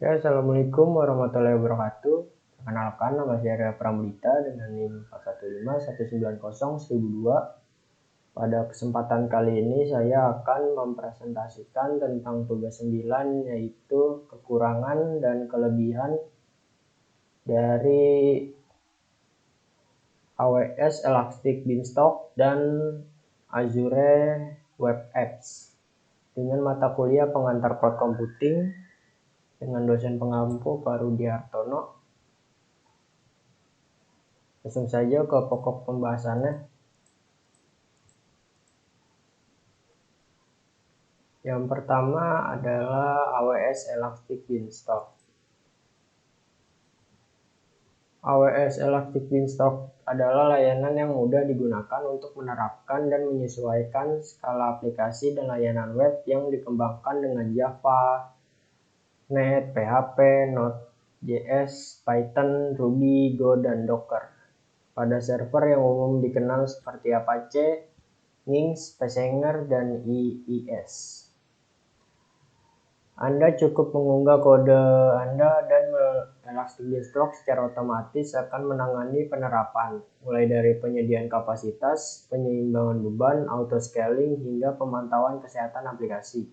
Ya, Assalamualaikum warahmatullahi wabarakatuh. Perkenalkan, nama saya Pramudita dengan NIM 41519001002. Pada kesempatan kali ini saya akan mempresentasikan tentang tugas 9, yaitu kekurangan dan kelebihan dari AWS Elastic Beanstalk dan Azure Web Apps dengan mata kuliah pengantar cloud computing dengan dosen pengampu Pak Rudi Hartono. Langsung saja ke pokok pembahasannya. Yang pertama adalah AWS Elastic Beanstalk. AWS Elastic Beanstalk adalah layanan yang mudah digunakan untuk menerapkan dan menyesuaikan skala aplikasi dan layanan web yang dikembangkan dengan Java, .NET, PHP, Node.js, Python, Ruby, Go, dan Docker pada server yang umum dikenal seperti Apache, Nginx, Pacenger, dan IIS. Anda cukup mengunggah kode Anda dan Elastic Beanstalk secara otomatis akan menangani penerapan, mulai dari penyediaan kapasitas, penyeimbangan beban, auto-scaling, hingga pemantauan kesehatan aplikasi.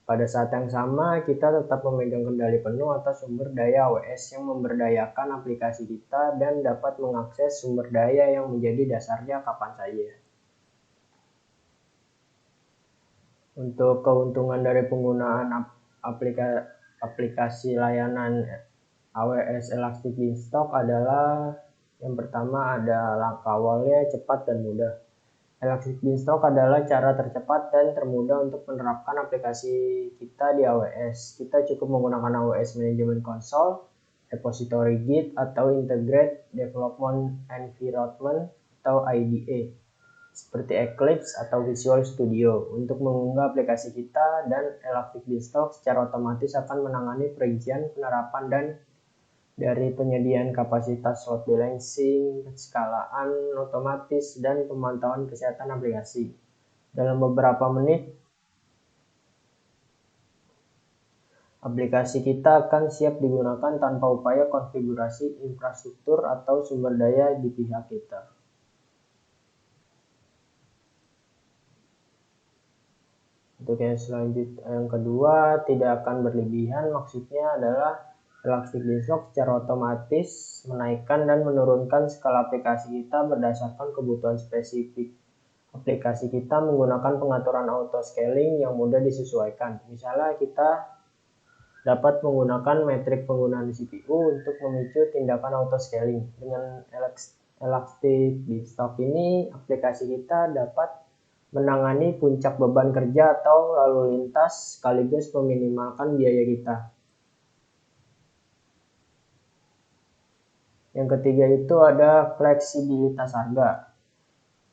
Pada saat yang sama, kita tetap memegang kendali penuh atas sumber daya AWS yang memberdayakan aplikasi kita dan dapat mengakses sumber daya yang menjadi dasarnya kapan saja. Untuk keuntungan dari penggunaan aplikasi layanan AWS Elastic Beanstalk adalah yang pertama ada langkah awalnya cepat dan mudah. Elastic Beanstalk adalah cara tercepat dan termudah untuk menerapkan aplikasi kita di AWS. Kita cukup menggunakan AWS Management Console, Repository Git, atau Integrated Development Environment atau IDE seperti Eclipse atau Visual Studio untuk mengunggah aplikasi kita, dan Elastic Beanstalk secara otomatis akan menangani perincian, penerapan, dan dari penyediaan kapasitas load balancing, skalaan otomatis, dan pemantauan kesehatan aplikasi. Dalam beberapa menit, aplikasi kita akan siap digunakan tanpa upaya konfigurasi infrastruktur atau sumber daya di pihak kita. Untuk yang selanjutnya, yang kedua, tidak akan berlebihan. Maksudnya adalah Elastic Beanstalk secara otomatis menaikkan dan menurunkan skala aplikasi kita berdasarkan kebutuhan spesifik. Aplikasi kita menggunakan pengaturan auto scaling yang mudah disesuaikan. Misalnya kita dapat menggunakan metrik penggunaan CPU untuk memicu tindakan auto scaling. Dengan Elastic Beanstalk ini, aplikasi kita dapat menangani puncak beban kerja atau lalu lintas sekaligus meminimalkan biaya kita. Yang ketiga itu ada fleksibilitas harga.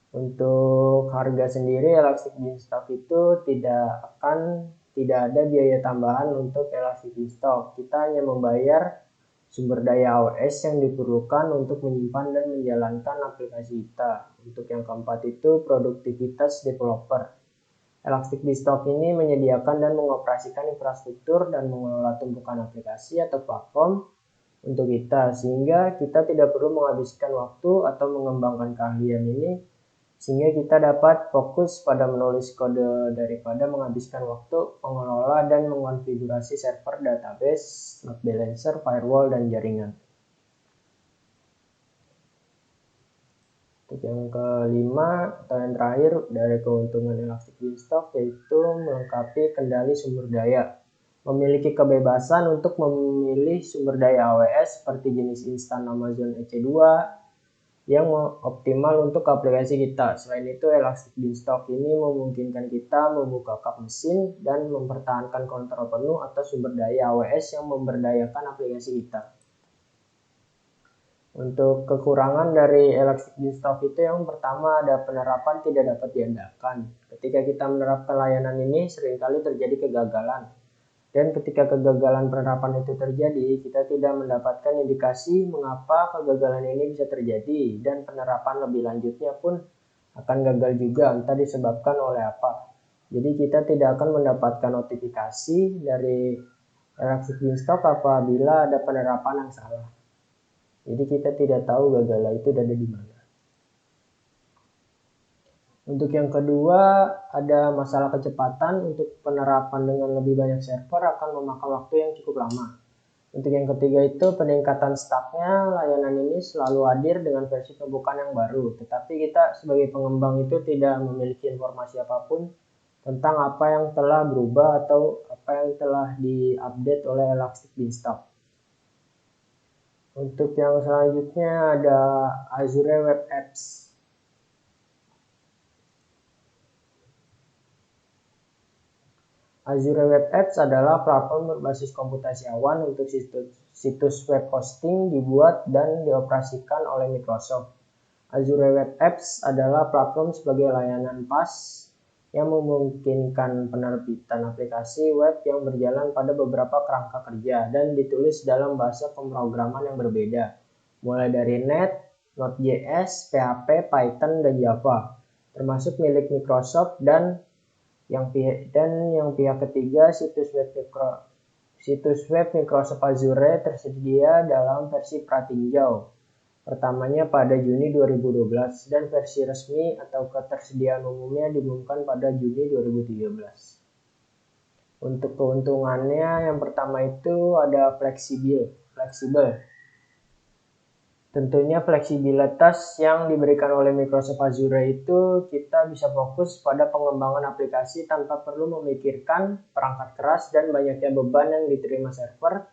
Untuk harga sendiri, Elastic Beanstalk itu tidak ada biaya tambahan untuk Elastic Beanstalk. Kita hanya membayar sumber daya AWS yang diperlukan untuk menyimpan dan menjalankan aplikasi kita. Untuk yang keempat itu produktivitas developer. Elastic Beanstalk ini menyediakan dan mengoperasikan infrastruktur dan mengelola tumpukan aplikasi atau platform untuk kita, sehingga kita tidak perlu menghabiskan waktu atau mengembangkan keahlian ini, sehingga kita dapat fokus pada menulis kode daripada menghabiskan waktu mengelola dan mengonfigurasi server, database, load balancer, firewall, dan jaringan. Untuk yang kelima atau yang terakhir dari keuntungan Elastic Beanstalk yaitu melengkapi kendali sumber daya. Memiliki kebebasan untuk memilih sumber daya AWS seperti jenis instan Amazon EC2 yang optimal untuk aplikasi kita. Selain itu, Elastic Beanstalk ini memungkinkan kita membuka kap mesin dan mempertahankan kontrol penuh atas sumber daya AWS yang memberdayakan aplikasi kita. Untuk kekurangan dari Elastic Beanstalk itu yang pertama ada penerapan tidak dapat diandalkan. Ketika kita menerapkan layanan ini seringkali terjadi kegagalan. Dan ketika kegagalan penerapan itu terjadi, kita tidak mendapatkan indikasi mengapa kegagalan ini bisa terjadi, dan penerapan lebih lanjutnya pun akan gagal juga, entah disebabkan oleh apa. Jadi kita tidak akan mendapatkan notifikasi dari Elastic Beanstalk apabila ada penerapan yang salah. Jadi kita tidak tahu gagalnya itu ada di mana. Untuk yang kedua, ada masalah kecepatan. Untuk penerapan dengan lebih banyak server akan memakan waktu yang cukup lama. Untuk yang ketiga itu peningkatan stacknya, layanan ini selalu hadir dengan versi pembukaan yang baru. Tetapi kita sebagai pengembang itu tidak memiliki informasi apapun tentang apa yang telah berubah atau apa yang telah diupdate oleh Elastic Beanstalk. Untuk yang selanjutnya ada Azure Web Apps. Azure Web Apps adalah platform berbasis komputasi awan untuk situs web hosting dibuat dan dioperasikan oleh Microsoft. Azure Web Apps adalah platform sebagai layanan PaaS yang memungkinkan penerbitan aplikasi web yang berjalan pada beberapa kerangka kerja dan ditulis dalam bahasa pemrograman yang berbeda, mulai dari .NET, Node.js, PHP, Python, dan Java, termasuk milik Microsoft dan yang pihak ketiga. Situs web Microsoft Azure tersedia dalam versi pratinjau pertamanya pada Juni 2012 dan versi resmi atau ketersediaan umumnya diumumkan pada Juni 2013. Untuk keuntungannya, yang pertama itu ada fleksibel. Tentunya fleksibilitas yang diberikan oleh Microsoft Azure itu kita bisa fokus pada pengembangan aplikasi tanpa perlu memikirkan perangkat keras dan banyaknya beban yang diterima server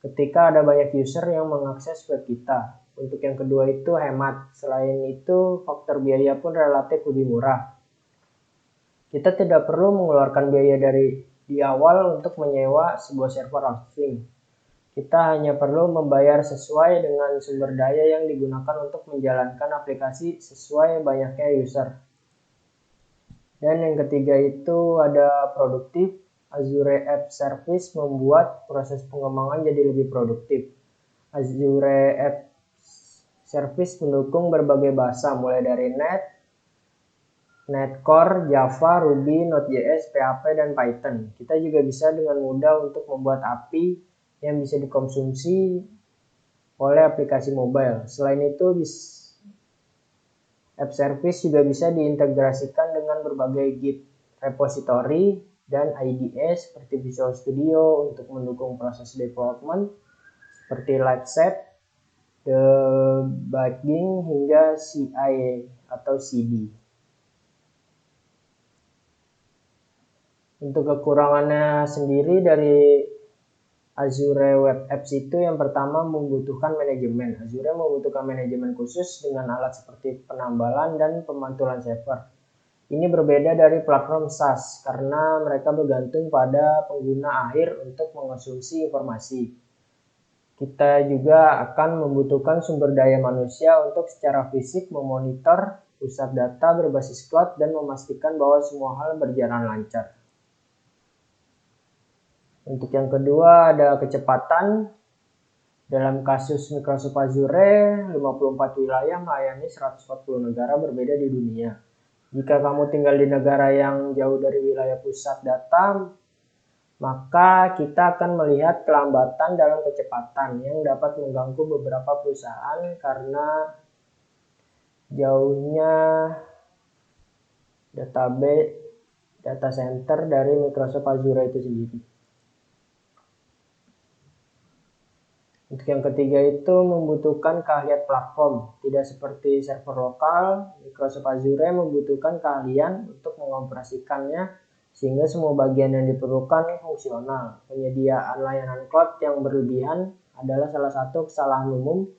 ketika ada banyak user yang mengakses web kita. Untuk yang kedua itu hemat. Selain itu, faktor biaya pun relatif lebih murah. Kita tidak perlu mengeluarkan biaya di awal untuk menyewa sebuah server hosting. Kita hanya perlu membayar sesuai dengan sumber daya yang digunakan untuk menjalankan aplikasi sesuai banyaknya user. Dan yang ketiga itu ada produktif. Azure App Service membuat proses pengembangan jadi lebih produktif. Azure App Service mendukung berbagai bahasa mulai dari .NET Core, Java, Ruby, Node.js, PHP, dan Python. Kita juga bisa dengan mudah untuk membuat API yang bisa dikonsumsi oleh aplikasi mobile. Selain itu, App Service juga bisa diintegrasikan dengan berbagai Git repository dan IDE seperti Visual Studio untuk mendukung proses development seperti Lightstep, debugging, hingga CI atau CD. Untuk kekurangannya sendiri dari Azure Web Apps itu yang pertama membutuhkan manajemen. Azure membutuhkan manajemen khusus dengan alat seperti penambalan dan pemantulan server. Ini berbeda dari platform SaaS karena mereka bergantung pada pengguna akhir untuk mengonsumsi informasi. Kita juga akan membutuhkan sumber daya manusia untuk secara fisik memonitor pusat data berbasis cloud dan memastikan bahwa semua hal berjalan lancar. Untuk yang kedua ada kecepatan. Dalam kasus Microsoft Azure, 54 wilayah melayani 140 negara berbeda di dunia. Jika kamu tinggal di negara yang jauh dari wilayah pusat data, maka kita akan melihat kelambatan dalam kecepatan yang dapat mengganggu beberapa perusahaan karena jauhnya database data center dari Microsoft Azure itu sendiri. Untuk yang ketiga itu membutuhkan keahlian platform. Tidak seperti server lokal, Microsoft Azure membutuhkan keahlian untuk mengoperasikannya sehingga semua bagian yang diperlukan fungsional. Penyediaan layanan cloud yang berlebihan adalah salah satu kesalahan umum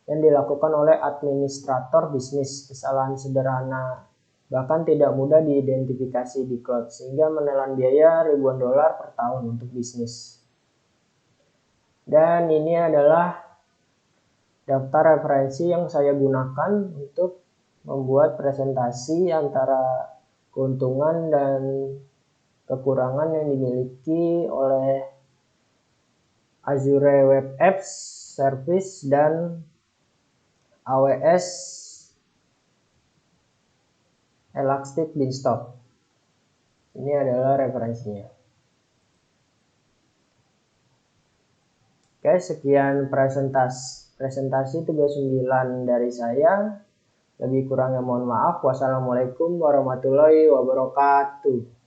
yang dilakukan oleh administrator bisnis. Kesalahan sederhana bahkan tidak mudah diidentifikasi di cloud sehingga menelan biaya ribuan dolar per tahun untuk bisnis. Dan ini adalah daftar referensi yang saya gunakan untuk membuat presentasi antara keuntungan dan kekurangan yang dimiliki oleh Azure Web Apps Service dan AWS Elastic Beanstalk. Ini adalah referensinya. Oke, sekian presentasi tugas 9 dari saya. Lebih kurangnya mohon maaf. Wassalamualaikum warahmatullahi wabarakatuh.